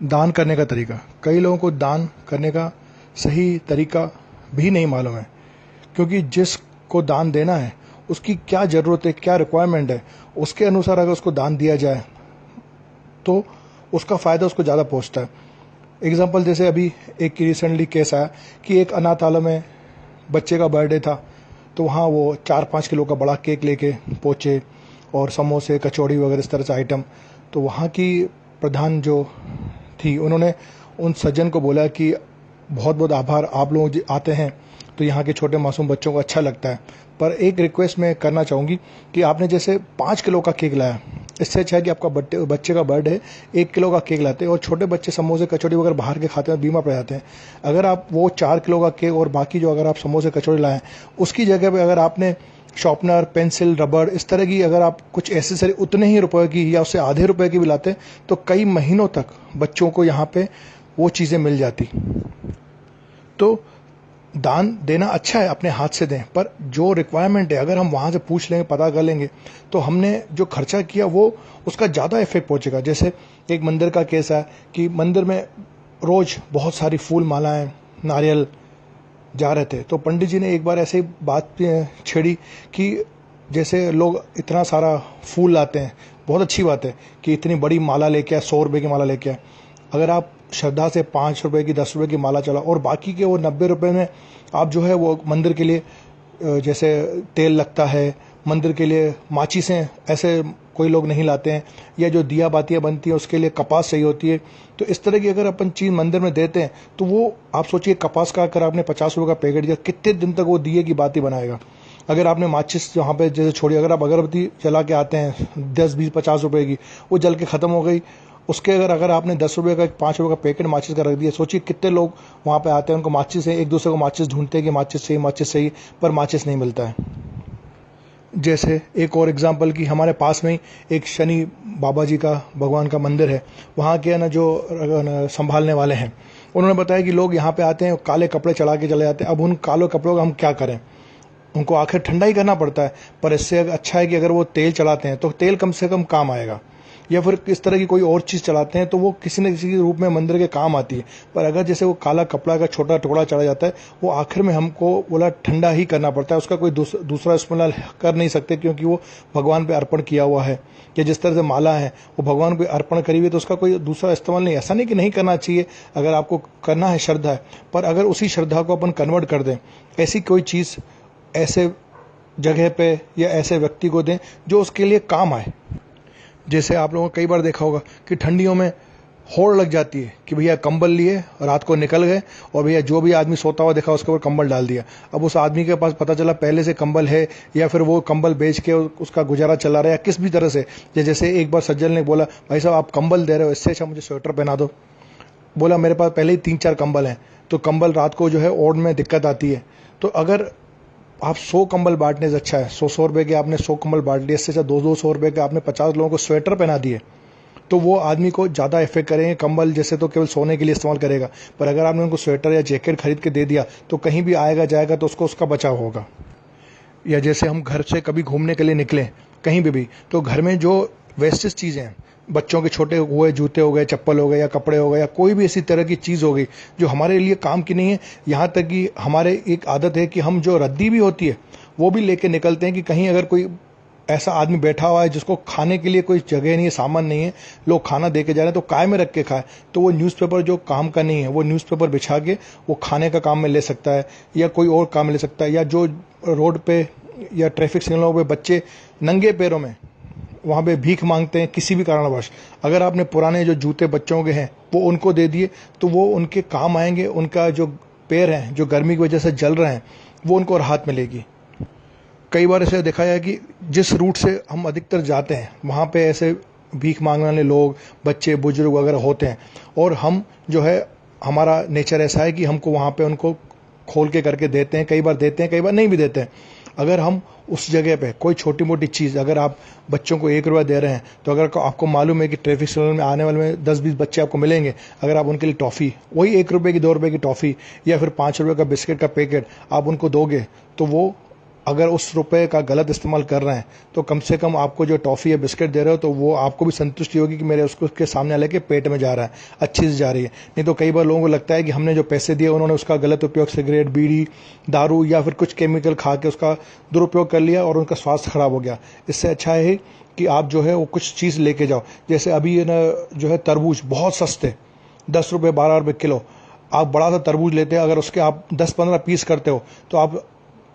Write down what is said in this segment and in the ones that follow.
दान करने का तरीका। कई लोगों को दान करने का सही तरीका भी नहीं मालूम है, क्योंकि जिसको दान देना है उसकी क्या ज़रूरत है, क्या रिक्वायरमेंट है, उसके अनुसार अगर उसको दान दिया जाए तो उसका फ़ायदा उसको ज़्यादा पहुंचता है। एग्जाम्पल जैसे अभी एक रिसेंटली केस आया कि एक अनाथालय में बच्चे का बर्थडे था, तो वहाँ वो 4-5 किलो का बड़ा केक लेके पहुँचे और समोसे, कचौड़ी वगैरह इस तरह से आइटम। तो वहाँ की प्रधान जो थी, उन्होंने उन सज्जन को बोला कि बहुत बहुत आभार, आप लोग आते हैं तो यहाँ के छोटे मासूम बच्चों को अच्छा लगता है, पर एक रिक्वेस्ट मैं करना चाहूँगी कि आपने जैसे 5 किलो का केक लाया, इससे अच्छा है कि आपका बच्चे का बर्थडे 1 किलो का केक लाते हैं। और छोटे बच्चे समोसे कचौड़ी वगैरह बाहर के खाते हैं, बीमार पड़ जाते हैं। अगर आप वो 4 किलो का केक और बाकी जो अगर आप समोसे कचौड़ी लाएं, उसकी जगह पे अगर आपने शॉर्पनर, पेंसिल, रबड़ इस तरह की अगर आप कुछ एसेसरी उतने ही रुपए की या उससे आधे रुपए की भी लाते तो कई महीनों तक बच्चों को यहाँ पे वो चीज़ें मिल जाती। तो दान देना अच्छा है, अपने हाथ से दें, पर जो रिक्वायरमेंट है अगर हम वहाँ से पूछ लेंगे, पता कर लेंगे, तो हमने जो खर्चा किया वो उसका ज़्यादा इफेक्ट पहुँचेगा। जैसे एक मंदिर का केस है कि मंदिर में रोज़ बहुत सारी फूल मालाएं, नारियल जा रहे थे, तो पंडित जी ने एक बार ऐसे ही बात छेड़ी कि जैसे लोग इतना सारा फूल लाते हैं, बहुत अच्छी बात है कि इतनी बड़ी माला लेके आए, 100 रुपये की माला लेके आए। अगर आप श्रद्धा से 5 रुपये की, 10 रुपये की माला चला और बाकी के वो 90 रुपये में आप जो है वो मंदिर के लिए जैसे तेल लगता है, मंदिर के लिए माचिसें ऐसे कोई लोग नहीं लाते हैं, या जो दिया बातियाँ बनती हैं उसके लिए कपास चाहिए होती है, तो इस तरह की अगर अपन चीज़ मंदिर में देते हैं तो वो आप सोचिए कपास का अगर आपने 50 रुपये का पैकेट दिया, कितने दिन तक वो दिए की बाती बनाएगा। अगर आपने माचिस वहाँ पे जैसे छोड़ी, अगर आप अगरबत्ती जला के आते हैं 10, 20, 50 रुपये की, वो जल के ख़त्म हो गई, उसके अगर आपने 10 रुपये का 5 रुपये का पैकेट माचिस का रख दिया, सोचिए कितने लोग वहाँ पे आते हैं, उनको माचिस है, एक दूसरे को माचिस ढूंढते हैं कि माचिस चाहिए, पर माचिस नहीं मिलता है। जैसे एक और एग्जांपल कि हमारे पास में ही एक शनि बाबा जी का, भगवान का मंदिर है, वहाँ के ना जो संभालने वाले हैं, उन्होंने बताया कि लोग यहाँ पे आते हैं, काले कपड़े चढ़ा के चले जाते हैं। अब उन काले कपड़ों का हम क्या करें, उनको आखिर ठंडा ही करना पड़ता है, पर इससे अच्छा है कि अगर वो तेल चलाते हैं तो तेल कम से कम काम आएगा, या फिर इस तरह की कोई और चीज़ चलाते हैं तो वो किसी न किसी रूप में मंदिर के काम आती है। पर अगर जैसे वो काला कपड़ा का छोटा टुकड़ा चढ़ा जाता है, वो आखिर में हमको बोला ठंडा ही करना पड़ता है, उसका कोई दूसरा इस्तेमाल कर नहीं सकते, क्योंकि वो भगवान पे अर्पण किया हुआ है। या जिस तरह से माला है वो भगवान पे अर्पण करी हुई है, तो उसका कोई दूसरा इस्तेमाल नहीं। ऐसा नहीं कि नहीं करना चाहिए, अगर आपको करना है, श्रद्धा है, पर अगर उसी श्रद्धा को अपन कन्वर्ट कर दें, ऐसी कोई चीज़ ऐसे जगह पे या ऐसे व्यक्ति को दें जो उसके लिए काम आए। जैसे आप लोगों ने कई बार देखा होगा कि ठंडियों में होड़ लग जाती है कि भैया कंबल लिए रात को निकल गए, और भैया जो भी आदमी सोता हुआ देखा उसके ऊपर कंबल डाल दिया। अब उस आदमी के पास पता चला पहले से कंबल है, या फिर वो कंबल बेच के उसका गुजारा चला रहा है, या किस भी तरह से। जैसे एक बार सज्जन ने बोला, भाई साहब आप कंबल दे रहे हो, इससे अच्छा मुझे स्वेटर पहना दो। बोला मेरे पास पहले ही 3-4 कंबल हैं, तो कंबल रात को जो है ओढ़ में दिक्कत आती है। तो अगर आप 100 कंबल बांटने से अच्छा है, 100 रुपये के आपने 100 कंबल बांट लिए, इससे अच्छा 200 रुपये के आपने 50 लोगों को स्वेटर पहना दिए, तो वो आदमी को ज़्यादा इफेक्ट करेंगे। कंबल जैसे तो केवल सोने के लिए इस्तेमाल करेगा, पर अगर आपने उनको स्वेटर या जैकेट खरीद के दे दिया तो कहीं भी आएगा जाएगा तो उसको उसका बचाव होगा। या जैसे हम घर से कभी घूमने के लिए निकलें कहीं भी, तो घर में जो वेस्टेज चीज़ें हैं, बच्चों के छोटे हुए जूते हो गए, चप्पल हो गए, या कपड़े हो गए, या कोई भी इसी तरह की चीज़ हो गई जो हमारे लिए काम की नहीं है। यहाँ तक कि हमारे एक आदत है कि हम जो रद्दी भी होती है वो भी लेके निकलते हैं, कि कहीं अगर कोई ऐसा आदमी बैठा हुआ है जिसको खाने के लिए कोई जगह नहीं है, सामान नहीं है, लोग खाना दे के जा रहे हैं, तो काय में रख के खाए, तो वो न्यूज़पेपर जो काम का नहीं है वो न्यूज़पेपर बिछा के वो खाने का काम में ले सकता है, या कोई और काम में ले सकता है। या जो रोड पे या ट्रैफिक सिग्नलों पे बच्चे नंगे पैरों में वहाँ पे भीख मांगते हैं किसी भी कारणवश, अगर आपने पुराने जो जूते बच्चों के हैं वो उनको दे दिए तो वो उनके काम आएंगे। उनका जो पैर हैं जो गर्मी की वजह से जल रहे हैं वो उनको राहत मिलेगी। कई बार ऐसे देखा है कि जिस रूट से हम अधिकतर जाते हैं वहाँ पे ऐसे भीख मांगने वाले लोग, बच्चे, बुजुर्ग वगैरह होते हैं, और हम जो है हमारा नेचर ऐसा है कि हमको वहाँ पे उनको खोल के करके देते हैं, कई बार देते हैं, कई बार नहीं भी देते हैं। अगर हम उस जगह पे कोई छोटी मोटी चीज़, अगर आप बच्चों को 1 रुपया दे रहे हैं, तो अगर आपको मालूम है कि ट्रैफिक सिग्नल में आने वाले में 10-20 बच्चे आपको मिलेंगे, अगर आप उनके लिए टॉफ़ी, वही 1 रुपये की, 2 रुपये की टॉफ़ी, या फिर 5 रुपये का बिस्किट का पैकेट आप उनको दोगे, तो वो अगर उस रुपए का गलत इस्तेमाल कर रहे हैं तो कम से कम आपको जो टॉफ़ी या बिस्किट दे रहे हो तो वो आपको भी संतुष्टि होगी कि मेरे उसके सामने वाले के पेट में जा रहा है, अच्छी से जा रही है। नहीं तो कई बार लोगों को लगता है कि हमने जो पैसे दिए उन्होंने उसका गलत उपयोग सिगरेट, बीड़ी, दारू या फिर कुछ केमिकल खा के उसका दुरुपयोग कर लिया और उनका स्वास्थ्य खराब हो गया। इससे अच्छा है कि आप जो है वो कुछ चीज़ लेके जाओ। जैसे अभी ना जो है तरबूज बहुत सस्ते, 10 रुपये 12 रुपये किलो। आप बड़ा सा तरबूज लेते हैं, अगर उसके आप 10-15 पीस करते हो तो आप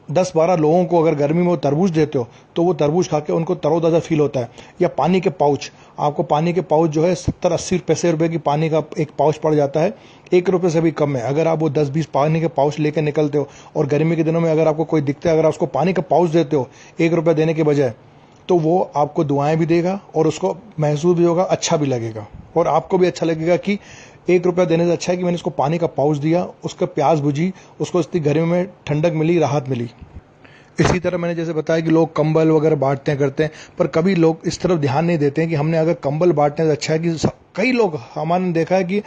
10-12 लोगों को अगर गर्मी में वो तरबूज देते हो तो वो तरबूज खा के उनको तरोताज़ा फील होता है। या पानी के पाउच, आपको पानी के पाउच जो है 70-80 पैसे रुपए की पानी का एक पाउच पड़ जाता है, 1 रुपये से भी कम है। अगर आप वो 10-20 पानी के पाउच लेकर निकलते हो और गर्मी के दिनों में अगर आपको कोई दिखता है, अगर आप उसको पानी का पाउच देते हो 1 रुपये देने के बजाय, तो वो आपको दुआएं भी देगा और उसको महसूस भी होगा, अच्छा भी लगेगा और आपको भी अच्छा लगेगा कि 1 रुपया देने से अच्छा है कि मैंने उसको पानी का पाउच दिया, उसका प्यास बुझी, उसको इतनी गर्मी में ठंडक मिली, राहत मिली। इसी तरह मैंने जैसे बताया कि लोग कंबल वगैरह बांटते हैं करते हैं, पर कभी लोग इस तरफ ध्यान नहीं देते हैं कि हमने अगर कंबल बांटने से अच्छा है कि कई लोग, हमारे देखा है कि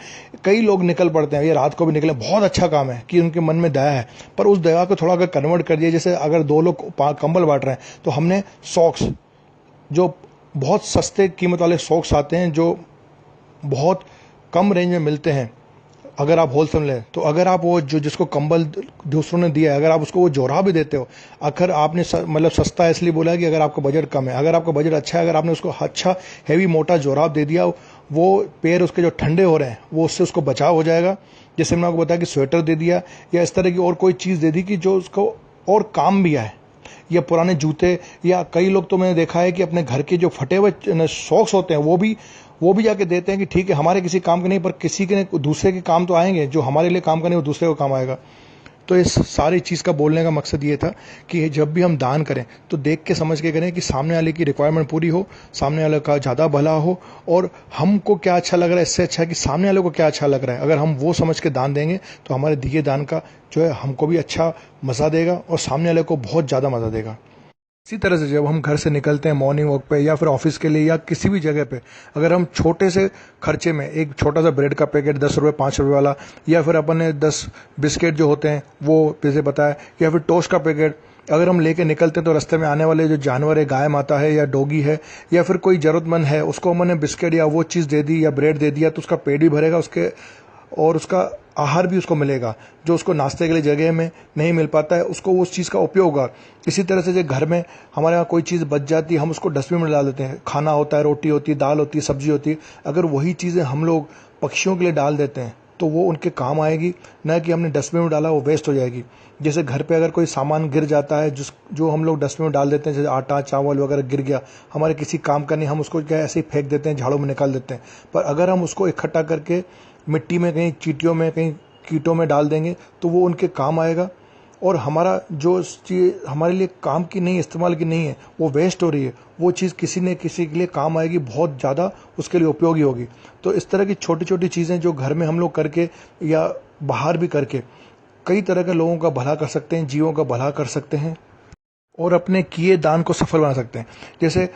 कई लोग निकल पड़ते हैं, ये रात को भी निकले, बहुत अच्छा काम है कि उनके मन में दया है, पर उस दया को थोड़ा अगर कन्वर्ट कर दिया, जैसे अगर 2 लोग कंबल बांट रहे हैं तो हमने सॉक्स, जो बहुत सस्ते कीमत वाले सॉक्स आते हैं जो बहुत कम रेंज में मिलते हैं, अगर आप होलसेल लें तो अगर आप वो जो जिसको कंबल दूसरों ने दिया है, अगर आप उसको वो जोराब भी देते हो, अगर आपने मतलब सस्ता है इसलिए बोला है कि अगर आपका बजट कम है, अगर आपका बजट अच्छा है, अगर आपने उसको अच्छा हैवी मोटा जोराब दे दिया, वो पैर उसके जो ठंडे हो रहे हैं वो उससे उसको बचाव हो जाएगा। जैसे मैंने आपको बताया कि स्वेटर दे दिया या इस तरह की और कोई चीज़ दे दी कि जो उसको और काम भी आए, या पुराने जूते, या कई लोग तो मैंने देखा है कि अपने घर के जो फटे हुए सॉक्स होते हैं वो भी जाके देते हैं कि ठीक है हमारे किसी काम के नहीं, पर किसी के दूसरे के काम तो आएंगे, जो हमारे लिए काम का नहीं वो दूसरे को काम आएगा। तो इस सारी चीज़ का बोलने का मकसद ये था कि जब भी हम दान करें तो देख के समझ के करें कि सामने वाले की रिक्वायरमेंट पूरी हो, सामने वाले का ज़्यादा भला हो, और हमको क्या अच्छा लग रहा है इससे अच्छा है कि सामने वाले को क्या अच्छा लग रहा है। अगर हम वो समझ के दान देंगे तो हमारे दिए दान का जो है हमको भी अच्छा मज़ा देगा और सामने वाले को बहुत ज़्यादा मज़ा देगा। इसी तरह से जब हम घर से निकलते हैं मॉर्निंग वॉक पे या फिर ऑफिस के लिए या किसी भी जगह पे, अगर हम छोटे से खर्चे में एक छोटा सा ब्रेड का पैकेट 10 रुपये 5 रुपये वाला, या फिर अपने 10 बिस्किट जो होते हैं वो जैसे बताया, या फिर टोस्ट का पैकेट अगर हम लेके निकलते हैं तो रास्ते में आने वाले जो जानवर है, गाय माता है या डॉगी है या फिर कोई जरूरतमंद है, उसको हमने बिस्किट या वो चीज़ दे दी या ब्रेड दे दिया तो उसका पेट भी भरेगा उसके, और उसका आहार भी उसको मिलेगा जो उसको नाश्ते के लिए जगह में नहीं मिल पाता है, उसको उस चीज़ का उपयोग होगा। इसी तरह से जो घर में हमारे यहाँ कोई चीज़ बच जाती है हम उसको डस्टबिन में डाल देते हैं, खाना होता है, रोटी होती है, दाल होती है, सब्जी होती है, अगर वही चीज़ें हम लोग पक्षियों के लिए डाल देते हैं तो वो उनके काम आएगी, न कि हमने डस्टबिन में डाला वो वेस्ट हो जाएगी। जैसे घर पे अगर कोई सामान गिर जाता है जो हम लोग डस्टबिन में डाल देते हैं, जैसे आटा चावल वगैरह गिर गया, हमारे किसी काम का नहीं, हम उसको क्या ऐसे ही फेंक देते हैं, झाड़ू में निकाल देते हैं। पर अगर हम उसको इकट्ठा करके मिट्टी में, कहीं चींटियों में, कहीं कीटों में डाल देंगे तो वो उनके काम आएगा, और हमारा जो चीज़ हमारे लिए काम की नहीं, इस्तेमाल की नहीं है, वो वेस्ट हो रही है, वो चीज़ किसी न किसी के लिए काम आएगी, बहुत ज़्यादा उसके लिए उपयोगी होगी। तो इस तरह की छोटी छोटी चीज़ें जो घर में हम लोग करके या बाहर भी करके कई तरह के लोगों का भला कर सकते हैं, जीवों का भला कर सकते हैं और अपने किए दान को सफल बना सकते हैं। जैसे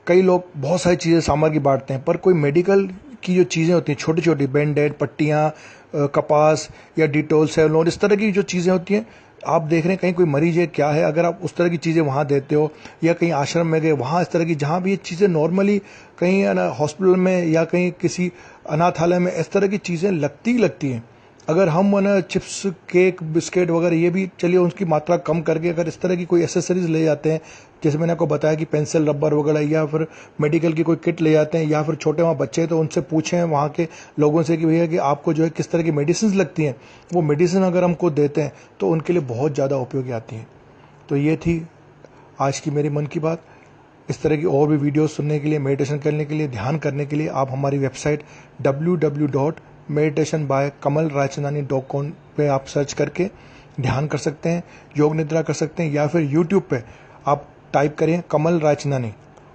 कई लोग बहुत सारी चीज़ें सामग्री बांटते हैं, पर कोई मेडिकल की जो चीज़ें होती हैं, छोटी छोटी बैंडेड, पट्टियाँ, कपास या डिटोल, सेवलॉन, इस तरह की जो चीज़ें होती हैं, आप देख रहे हैं कहीं कोई मरीज है क्या है, अगर आप उस तरह की चीज़ें वहाँ देते हो या कहीं आश्रम में गए वहाँ इस तरह की, जहाँ भी ये चीज़ें नॉर्मली कहीं हॉस्पिटल में या कहीं किसी अनाथालय में इस तरह की चीज़ें लगती हैं, अगर हम चिप्स, केक, बिस्किट वगैरह ये भी चलिए उसकी मात्रा कम करके अगर इस तरह की कोई एसेसरीज ले जाते हैं, जैसे मैंने आपको बताया कि पेंसिल, रबर वगैरह, या फिर मेडिकल की कोई किट ले जाते हैं, या फिर छोटे वहाँ बच्चे हैं तो उनसे पूछें वहाँ के लोगों से कि भैया कि आपको जो है किस तरह की मेडिसिन लगती हैं, वो मेडिसिन अगर हमको देते हैं तो उनके लिए बहुत ज़्यादा उपयोगी आती हैं। तो ये थी आज की मेरी मन की बात। इस तरह की और भी वीडियो सुनने के लिए, मेडिटेशन करने के लिए, ध्यान करने के लिए आप हमारी वेबसाइट www.meditationbykamalrajchandani.com पे आप सर्च करके ध्यान कर सकते हैं, योग निद्रा कर सकते हैं, या फिर यूट्यूब पे आप टाइप करिए कमल राजचंदानी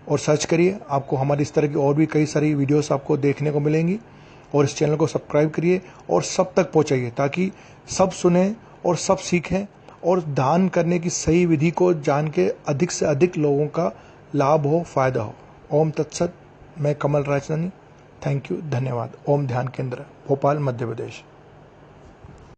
और सर्च करिए, आपको हमारी इस तरह की और भी कई सारी वीडियोस आपको देखने को मिलेंगी। और इस चैनल को सब्सक्राइब करिए और सब तक पहुँचाइए ताकि सब सुने और सब सीखें और दान करने की सही विधि को जान के अधिक से अधिक लोगों का लाभ हो, फायदा हो। ओम तत्सत। मैं कमल राजचंदानी। थैंक यू, धन्यवाद। ओम ध्यान केंद्र, भोपाल, मध्य प्रदेश।